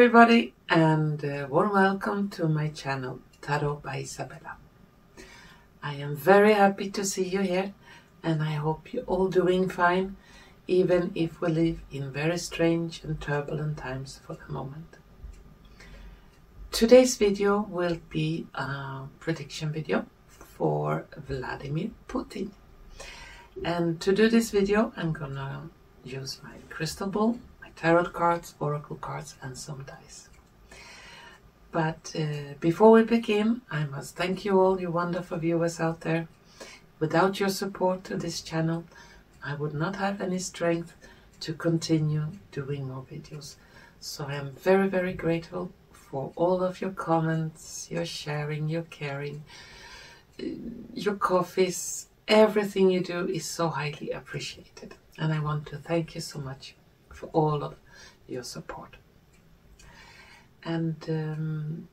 everybody, and warm welcome to my channel Tarot by Isabella. I am very happy to see you here, and I hope you're all doing fine, even if we live in very strange and turbulent times for the moment. Today's video will be a prediction video for Vladimir Putin. And to do this video, I'm gonna use my crystal ball, my tarot cards, oracle cards, and some dice. But before we begin, I must thank you all, you wonderful viewers out there. Without your support to this channel, I would not have any strength to continue doing more videos. So I am very, very grateful for all of your comments, your sharing, your caring, your coffees. Everything you do is so highly appreciated, and I want to thank you so much for all of your support. And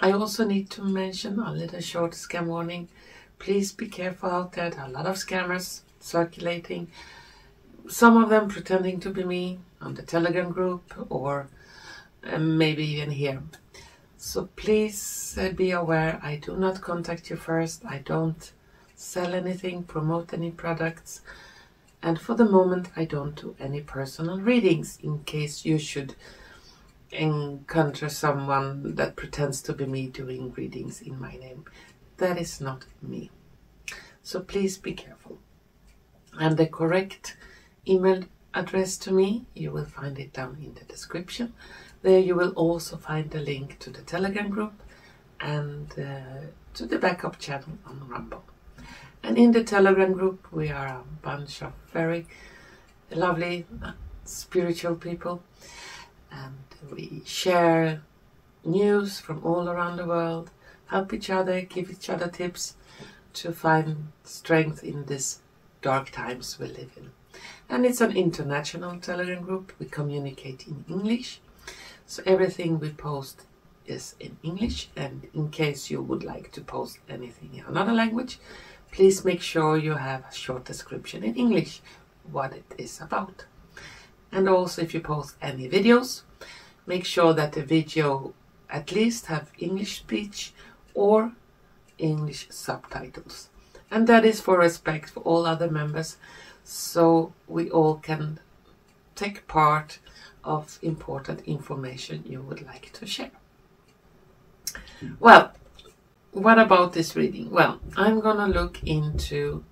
I also need to mention a little short scam warning. Please be careful out there. There are a lot of scammers circulating, some of them pretending to be me on the Telegram group or maybe even here. So please be aware, I do not contact you first. I don't sell anything, promote any products, and for the moment I don't do any personal readings in case you should encounter someone that pretends to be me doing readings in my name. That is not me. So please be careful. And the correct email address to me, you will find it down in the description. There you will also find the link to the Telegram group and to the backup channel on Rumble. And in the Telegram group we are a bunch of very lovely spiritual people, and we share news from all around the world, help each other, give each other tips to find strength in these dark times we live in. And it's an international Telegram group. We communicate in English, so everything we post is in English, and in case you would like to post anything in another language, please make sure you have a short description in English what it is about. And also, if you post any videos, make sure that the video at least have English speech or English subtitles. And that is for respect for all other members, so we all can take part of important information you would like to share. Well, what about this reading? Well, I'm gonna look into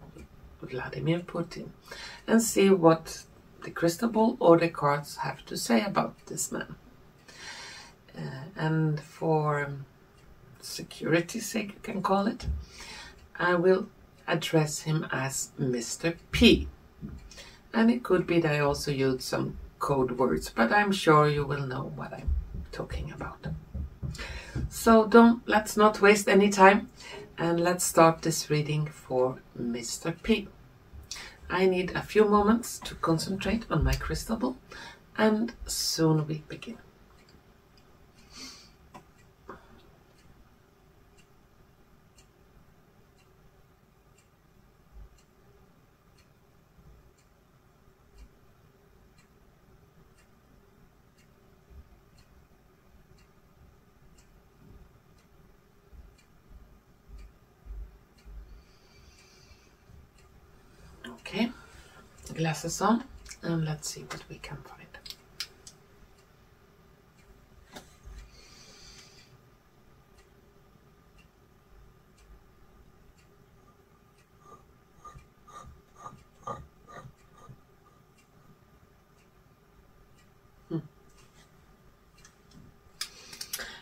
Vladimir Putin and see what the crystal ball or the cards have to say about this man. And for security's sake, you can call it, I will address him as Mr. P. And it could be that I also use some code words, but I'm sure you will know what I'm talking about. So let's not waste any time, and let's start this reading for Mr. P. I need a few moments to concentrate on my crystal ball, and soon we begin. Okay, glasses on, and let's see what we can find.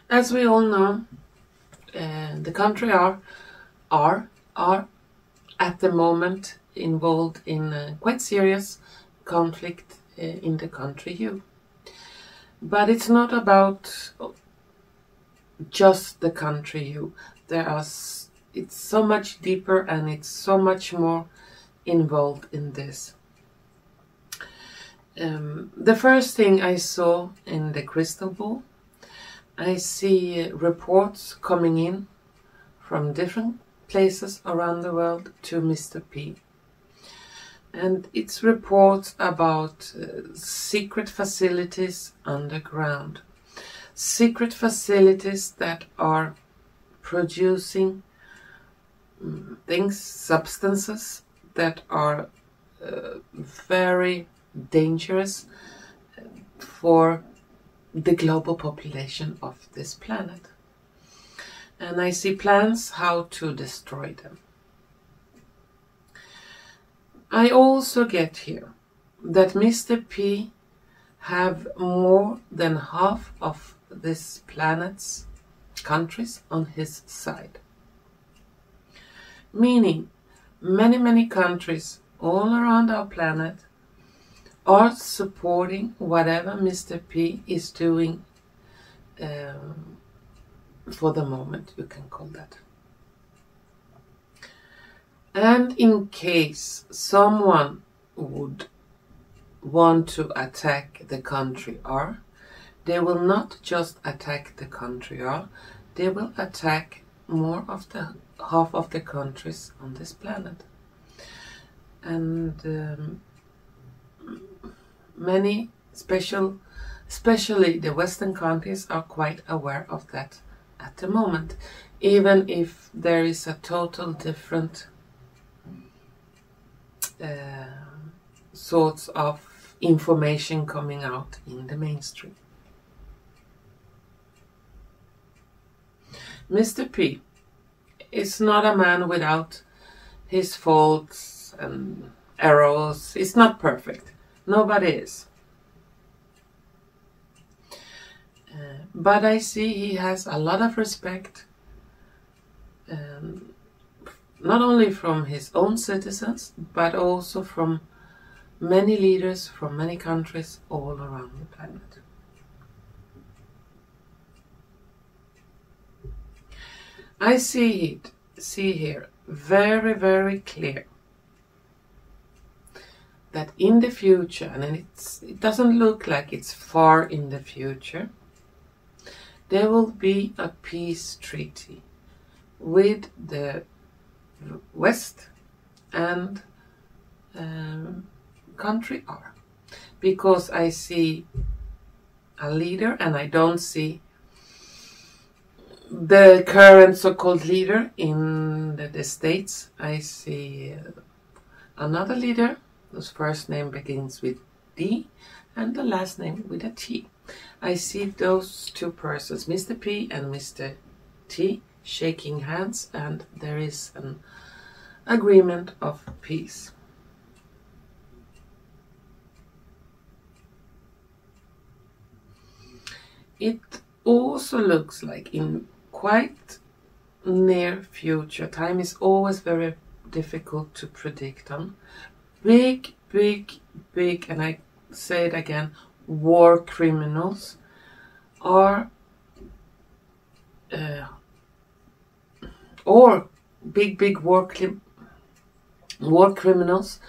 As we all know, the country are at the moment involved in a quite serious conflict in the country U. But it's not about just the country U. It's so much deeper, and it's so much more involved in this. The first thing I saw in the crystal ball, I see reports coming in from different places around the world to Mr. P. And it's reports about secret facilities underground. secret facilities that are producing things, substances that are very dangerous for the global population of this planet. And I see plans how to destroy them. I also get here that Mr. P have more than half of this planet's countries on his side. Meaning, many countries all around our planet are supporting whatever Mr. P is doing for the moment, you can call that. And in case someone would want to attack the country R, they will not just attack the country R, they will attack more of the half of the countries on this planet. And many especially the Western countries, are quite aware of that at the moment, even if there is a total different sorts of information coming out in the mainstream. Mr. P is not a man without his faults and errors. He's not perfect. Nobody is. But I see he has a lot of respect, not only from his own citizens, but also from many leaders from many countries all around the planet. I see here very clear that in the future, and it doesn't look like it's far in the future, there will be a peace treaty with the West and country R. Because I see a leader, and I don't see the current so-called leader in the States. I see another leader whose first name begins with D and the last name with a T. I see those two persons, Mr. P and Mr. T, shaking hands, and there is an agreement of peace. It also looks like in quite near future, time is always very difficult to predict on, big, and I say it again, war criminals are or big war criminals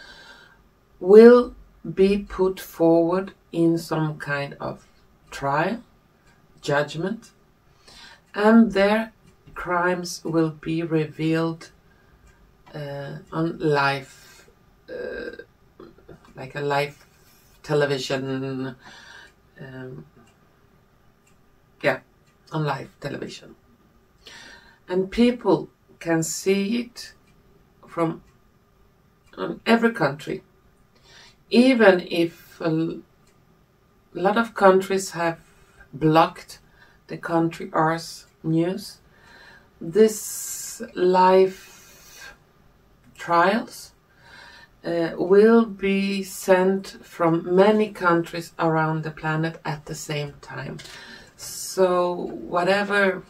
will be put forward in some kind of trial, judgment, and their crimes will be revealed on live, like a live television, on live television. And people can see it from every country. Even if a lot of countries have blocked the country R's news, this live trials will be sent from many countries around the planet at the same time. So whatever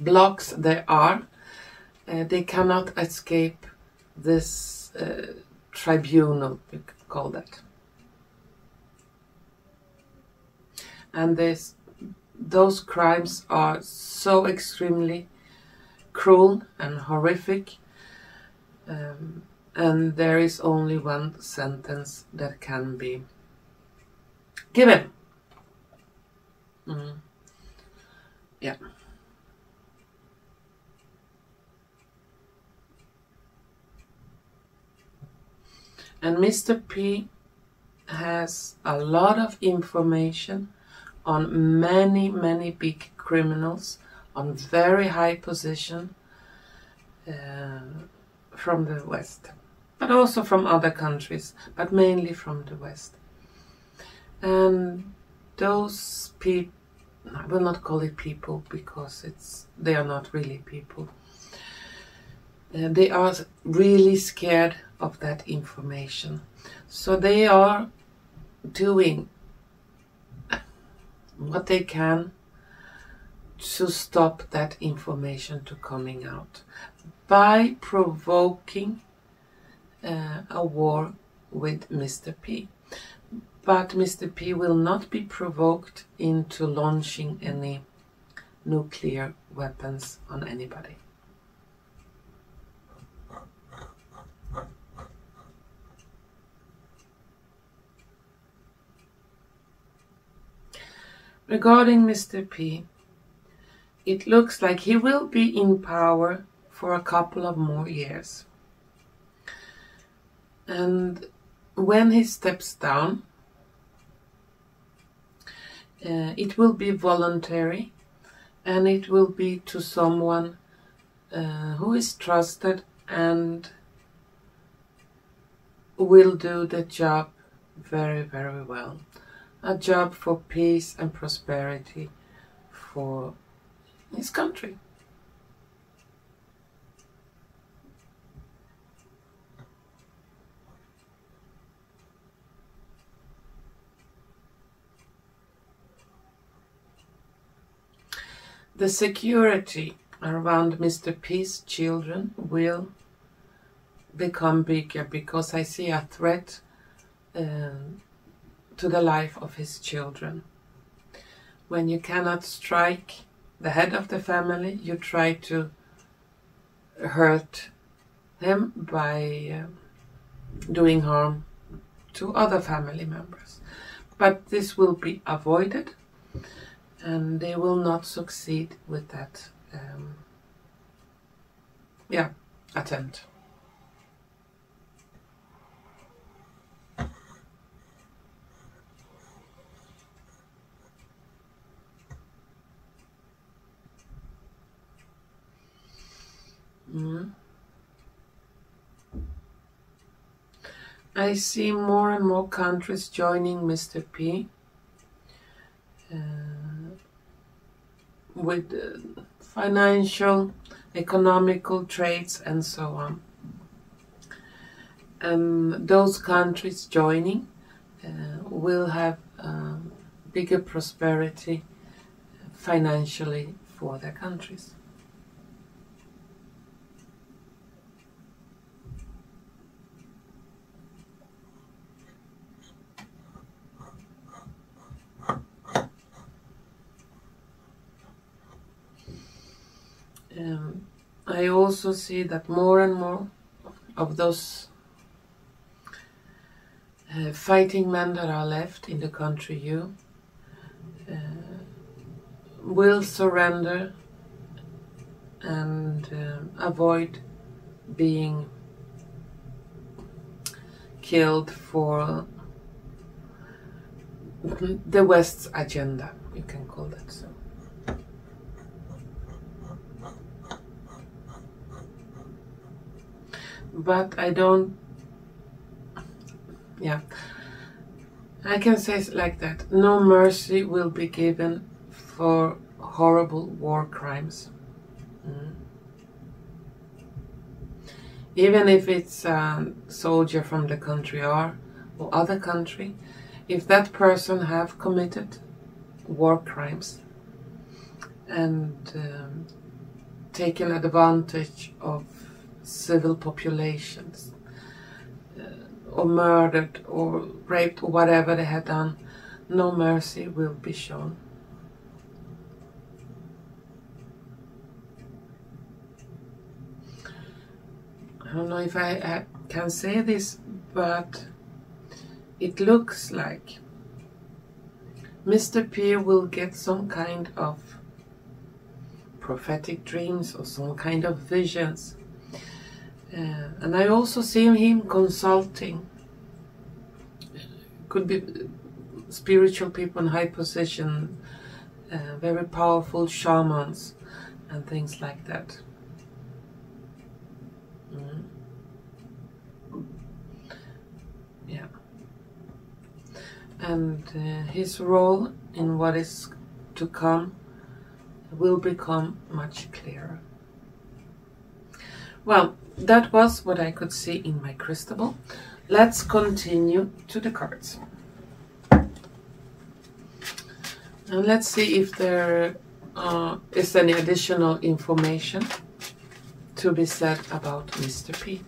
blocks there are, they cannot escape this tribunal, we could call that. And those crimes are so extremely cruel and horrific, and there is only one sentence that can be given. Yeah. And Mr. P has a lot of information on many, many big criminals on very high position from the West, but also from other countries, but mainly from the West. And those people, I will not call it people because they are not really people. They are really scared of that information. So they are doing what they can to stop that information to coming out by provoking a war with Mr. P. But Mr. P will not be provoked into launching any nuclear weapons on anybody. Regarding Mr. P, it looks like he will be in power for a couple of more years. And when he steps down, it will be voluntary, and it will be to someone who is trusted and will do the job very, very well. A job for peace and prosperity for his country. The security around Mr. P's children will become bigger because I see a threat to the life of his children. When you cannot strike the head of the family, you try to hurt him by doing harm to other family members. But this will be avoided, and they will not succeed with that attempt. I see more and more countries joining Mr. P with financial, economical trades and so on. And those countries joining will have bigger prosperity financially for their countries. I also see that more and more of those fighting men that are left in the country will surrender and avoid being killed for the West's agenda, you can call that so. But I don't, I can say it like that. No mercy will be given for horrible war crimes. Even if it's a soldier from the country or other country, if that person have committed war crimes and taken advantage of civil populations, or murdered or raped or whatever they had done, no mercy will be shown. I don't know if I can say this, but it looks like Mr. P will get some kind of prophetic dreams or some kind of visions. And I also see him consulting. Could be spiritual people in high position, very powerful shamans and things like that. Yeah. And his role in what is to come will become much clearer. Well, that was what I could see in my crystal ball. Let's continue to the cards. And let's see if there is any additional information to be said about Mr. P.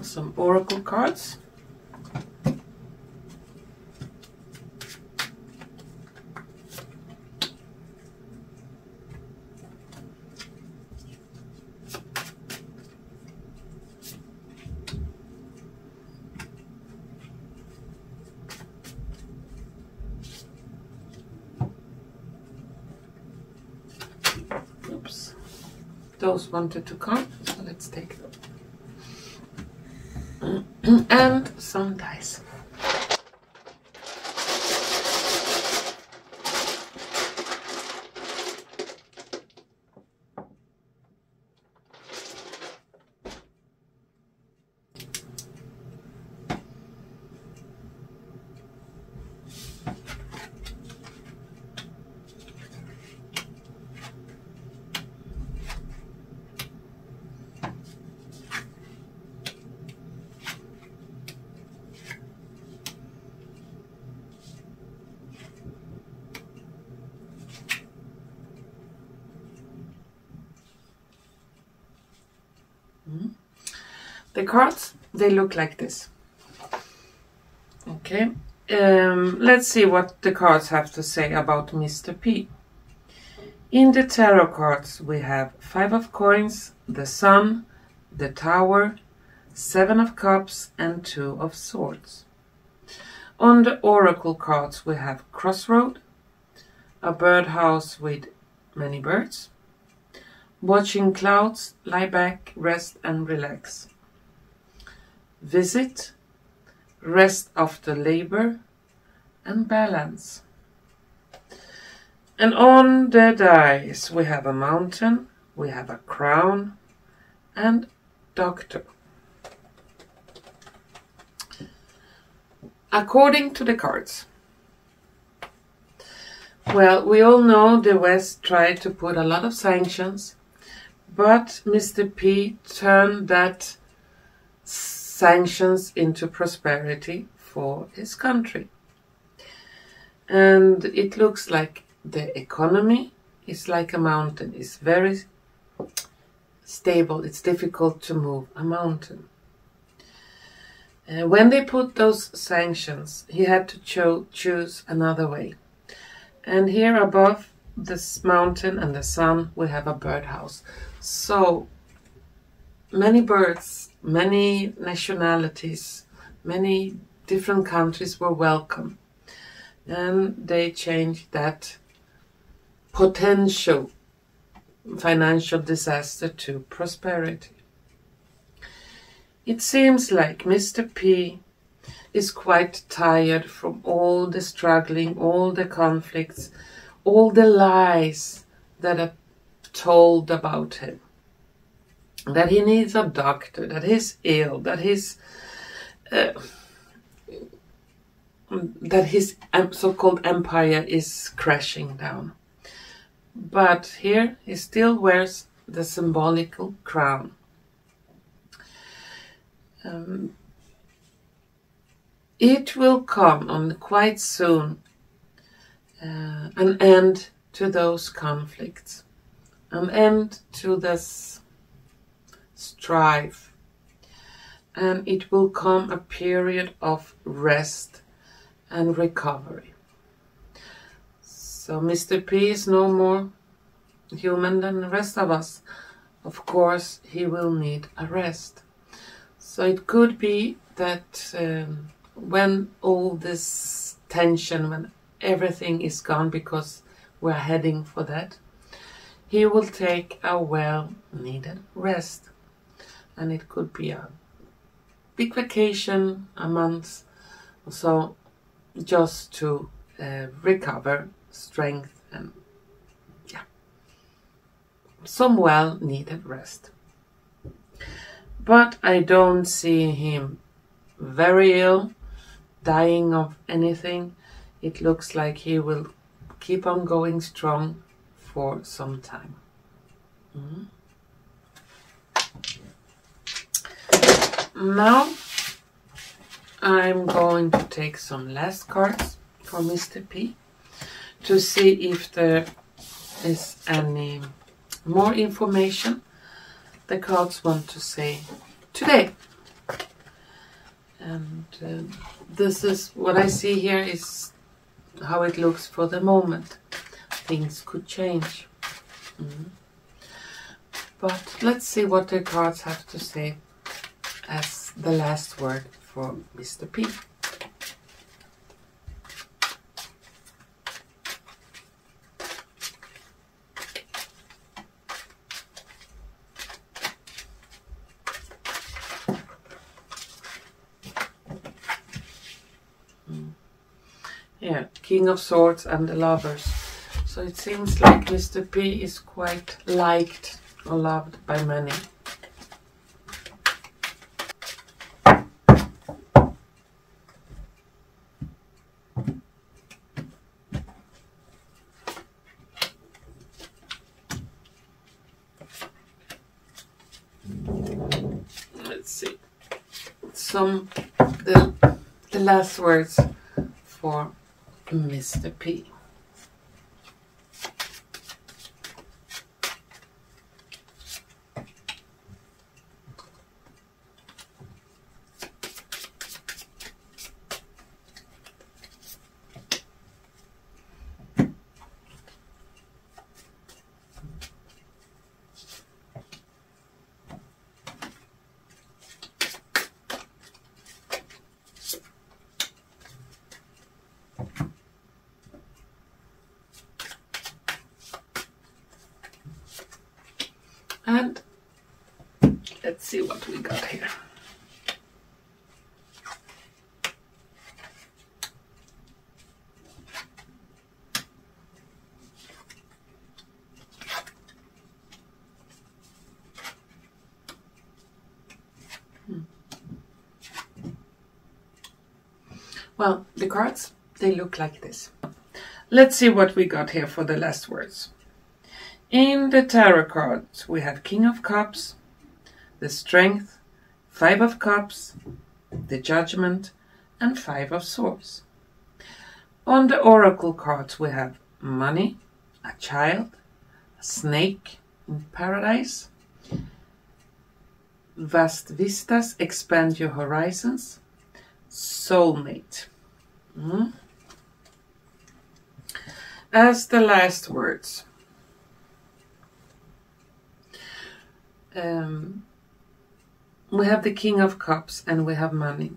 Some oracle cards. Oops. Those wanted to come, so let's take them. And some dice. The cards, they look like this. Okay, let's see what the cards have to say about Mr. P. In the tarot cards we have 5 of coins, the Sun, the Tower, 7 of cups and 2 of swords. On the oracle cards we have Crossroad, a birdhouse with many birds, watching clouds, lie back, rest and relax. Visit, rest after labor, and balance. And on the dice we have a mountain, we have a crown, and doctor. According to the cards, well, we all know the West tried to put a lot of sanctions, but Mr. P turned that sanctions into prosperity for his country. And it looks like the economy is like a mountain. It's very stable. It's difficult to move a mountain. When they put those sanctions, he had to choose another way. And here above this mountain and the sun, we have a birdhouse. So many birds, many nationalities, many different countries were welcome. And they changed that potential financial disaster to prosperity. It seems like Mr. P is quite tired from all the struggling, all the conflicts, all the lies that are told about him. That he needs a doctor, that he's ill, that his so-called empire is crashing down. But here he still wears the symbolical crown. It will come on quite soon, an end to those conflicts, an end to this strife, and it will come a period of rest and recovery. So Mr. P is no more human than the rest of us. Of course, he will need a rest. So it could be that when all this tension, when everything is gone, because we're heading for that, he will take a well-needed rest. And it could be a big vacation, a month or so, just to recover strength and some well-needed rest. But I don't see him very ill, dying of anything. It looks like he will keep on going strong for some time. Now I'm going to take some last cards for Mr. P to see if there is any more information the cards want to say today. And this is what I see here is how it looks for the moment. Things could change. But let's see what the cards have to say as the last word for Mr. P. Yeah, King of Swords and the Lovers. So it seems like Mr. P is quite liked or loved by many. Let's see. The last words for Mr. P. And let's see what we got here. Well, the cards, they look like this. Let's see what we got here for the last words. In the tarot cards, we have King of Cups, the Strength, Five of Cups, the Judgment, and Five of Swords. On the Oracle cards, we have Money, a Child, a Snake in Paradise, Vast Vistas, Expand Your Horizons, Soulmate. As the last words, we have the King of Cups and we have Money.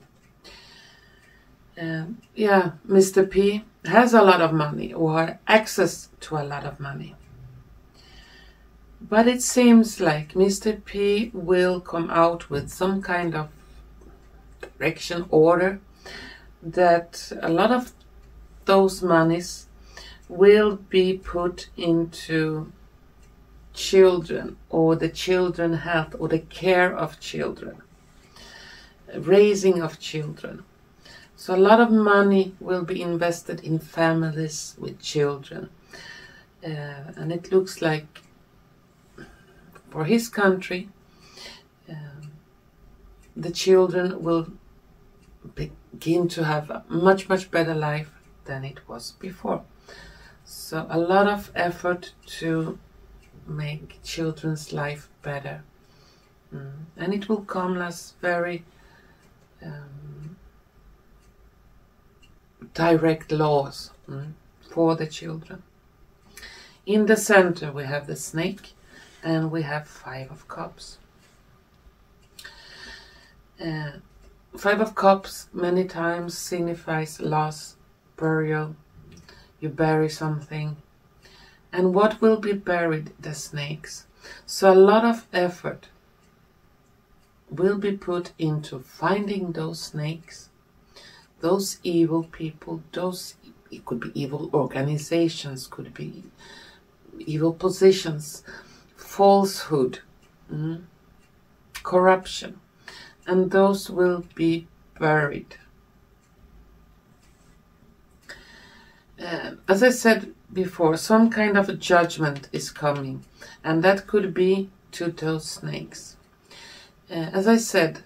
Yeah, Mr. P has a lot of money or access to a lot of money. But it seems like Mr. P will come out with some kind of direction, order, that a lot of those monies will be put into children, or the children health, or the care of children, raising of children. So a lot of money will be invested in families with children. And it looks like for his country, the children will begin to have a much, much better life than it was before. So a lot of effort to make children's life better. And it will come as very direct laws for the children. In the center we have the snake, and we have 5 of cups. 5 of cups many times signifies loss, burial. You bury something. And what will be buried? The snakes. So a lot of effort will be put into finding those snakes, those evil people, it could be evil organizations, could be evil positions, falsehood, corruption, and those will be buried. As I said before, some kind of a judgment is coming, and that could be to those snakes. As I said,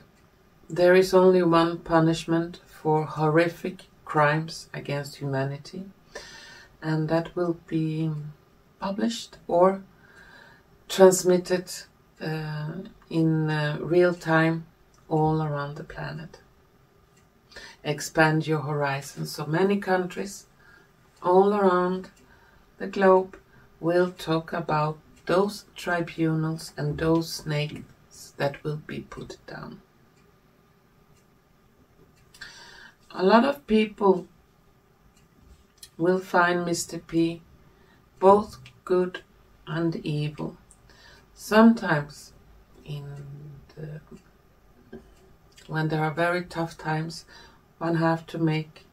there is only one punishment for horrific crimes against humanity, and that will be published or transmitted in real time all around the planet. Expand your horizons. So many countries all around the globe will talk about those tribunals and those snakes that will be put down. A lot of people will find Mr. P both good and evil. Sometimes when there are very tough times, one have to make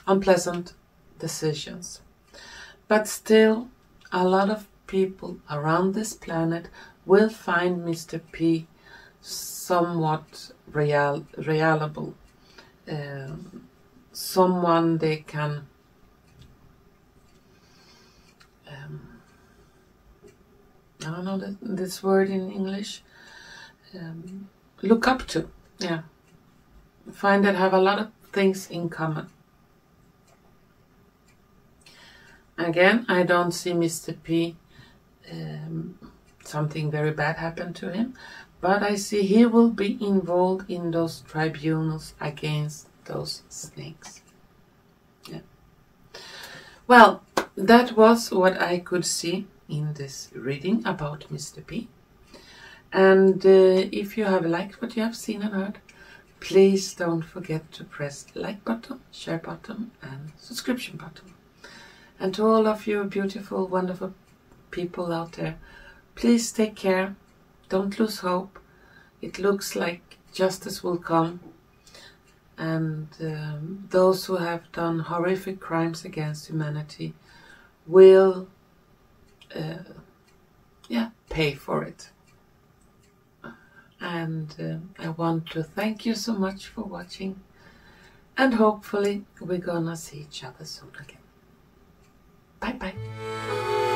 unpleasant decisions. But still, a lot of people around this planet will find Mr. P somewhat reliable, someone they can I don't know this word in English, look up to. Yeah, find that have a lot of things in common. Again, I don't see Mr. P something very bad happened to him, but I see he will be involved in those tribunals against those snakes. Yeah. Well, that was what I could see in this reading about Mr. P. And if you have liked what you have seen and heard, please don't forget to press like button, share button and subscription button. And to all of you beautiful, wonderful people out there, please take care. Don't lose hope. It looks like justice will come. And those who have done horrific crimes against humanity will pay for it. And I want to thank you so much for watching. And hopefully we're gonna see each other soon again. Bye bye.